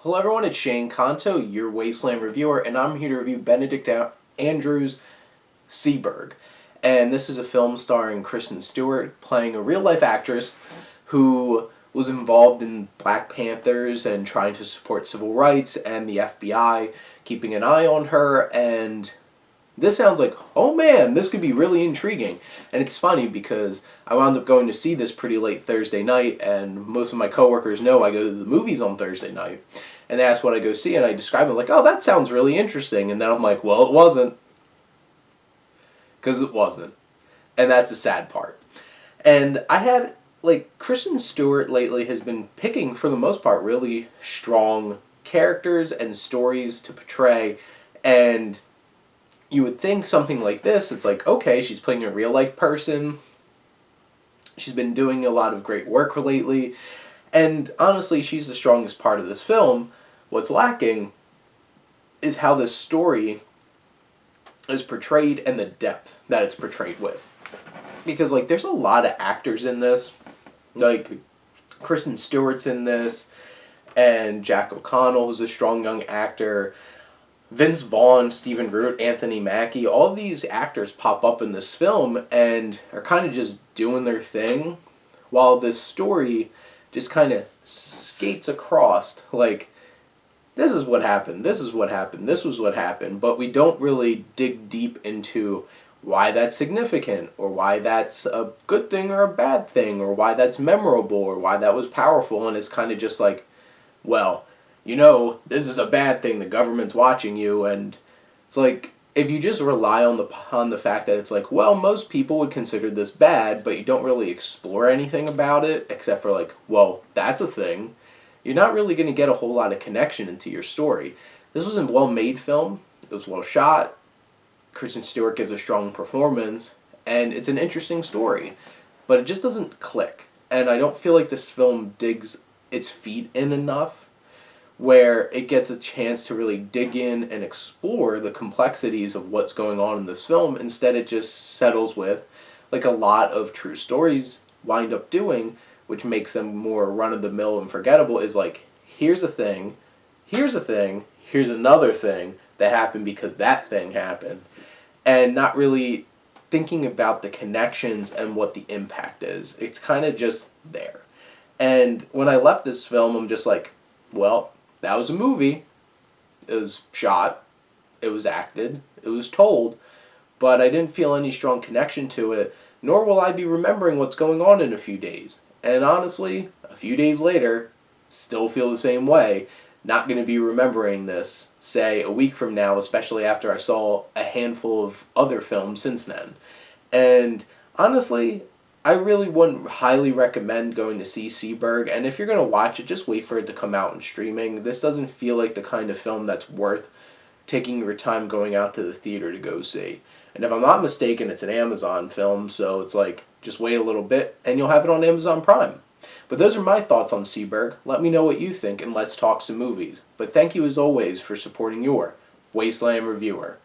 Hello everyone, it's Shane Kanto, your Wasteland reviewer, and I'm here to review Benedict Andrews' Seberg. And this is a film starring Kristen Stewart playing a real-life actress who was involved in Black Panthers and trying to support civil rights and the FBI keeping an eye on her, and this sounds like, oh man, this could be really intriguing. And it's funny because I wound up going to see this pretty late Thursday night, and most of my coworkers know I go to the movies on Thursday night. And they asked what I go see, and I describe it like, oh, that sounds really interesting. And then I'm like, well, it wasn't. Because it wasn't. And that's the sad part. And I had, Kristen Stewart lately has been picking, for the most part, really strong characters and stories to portray. And you would think something like this, it's like, okay, she's playing a real-life person. She's been doing a lot of great work lately. And honestly, she's the strongest part of this film. What's lacking is how this story is portrayed and the depth that it's portrayed with. Because, there's a lot of actors in this. Kristen Stewart's in this, and Jack O'Connell, who's a strong young actor. Vince Vaughn, Stephen Root, Anthony Mackie, all these actors pop up in this film and are kind of just doing their thing, while this story just kind of skates across, this is what happened, this is what happened, this was what happened, but we don't really dig deep into why that's significant, or why that's a good thing or a bad thing, or why that's memorable, or why that was powerful, and it's kind of just like, well, this is a bad thing, the government's watching you, and it's like, if you just rely on the fact that it's like, well, most people would consider this bad, but you don't really explore anything about it, except for well, that's a thing, you're not really going to get a whole lot of connection into your story. This was a well-made film, it was well shot, Kristen Stewart gives a strong performance, and it's an interesting story, but it just doesn't click, and I don't feel like this film digs its feet in enough, where it gets a chance to really dig in and explore the complexities of what's going on in this film. Instead, it just settles with, a lot of true stories wind up doing, which makes them more run-of-the-mill and forgettable, is here's a thing, here's a thing, here's another thing that happened because that thing happened, and not really thinking about the connections and what the impact is. It's kind of just there. And when I left this film, I'm just like, well, that was a movie. It was shot. It was acted. It was told. But I didn't feel any strong connection to it, nor will I be remembering what's going on in a few days. And honestly, a few days later, still feel the same way. Not going to be remembering this, say, a week from now, especially after I saw a handful of other films since then. And honestly, I really wouldn't highly recommend going to see Seberg, and if you're going to watch it, just wait for it to come out in streaming. This doesn't feel like the kind of film that's worth taking your time going out to the theater to go see. And if I'm not mistaken, it's an Amazon film, so it's just wait a little bit, and you'll have it on Amazon Prime. But those are my thoughts on Seberg. Let me know what you think, and let's talk some movies. But thank you as always for supporting your Wasteland reviewer.